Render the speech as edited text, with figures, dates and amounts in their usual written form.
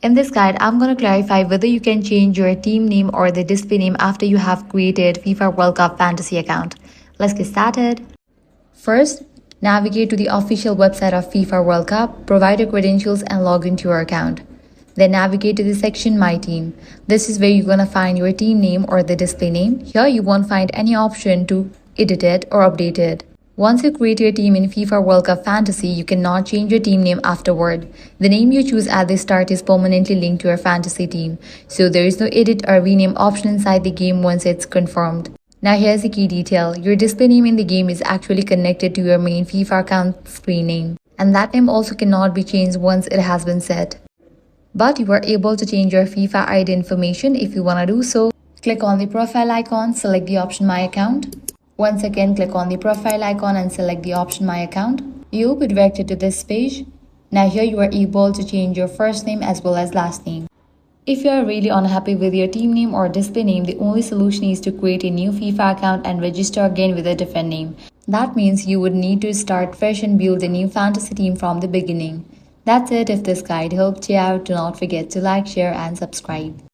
In this guide, I'm going to clarify whether you can change your team name or the display name after you have created FIFA World Cup Fantasy account. Let's get started. First, navigate to the official website of FIFA World Cup, provide your credentials and log into your account. Then navigate to the section My Team. This is where you're going to find your team name or the display name. Here you won't find any option to edit it or update it. Once you create your team in FIFA World Cup Fantasy, you cannot change your team name afterward. The name you choose at the start is permanently linked to your fantasy team, so there is no edit or rename option inside the game once it's confirmed. Now here's the key detail. Your display name in the game is actually connected to your main FIFA account screen name, and that name also cannot be changed once it has been set. But you are able to change your FIFA ID information if you want to do so. Click on the profile icon, select the option My Account. Once again, click on the profile icon and select the option My Account. You will be directed to this page. Now here you are able to change your first name as well as last name. If you are really unhappy with your team name or display name, the only solution is to create a new FIFA account and register again with a different name. That means you would need to start fresh and build a new fantasy team from the beginning. That's it. If this guide helped you out, do not forget to like, share and subscribe.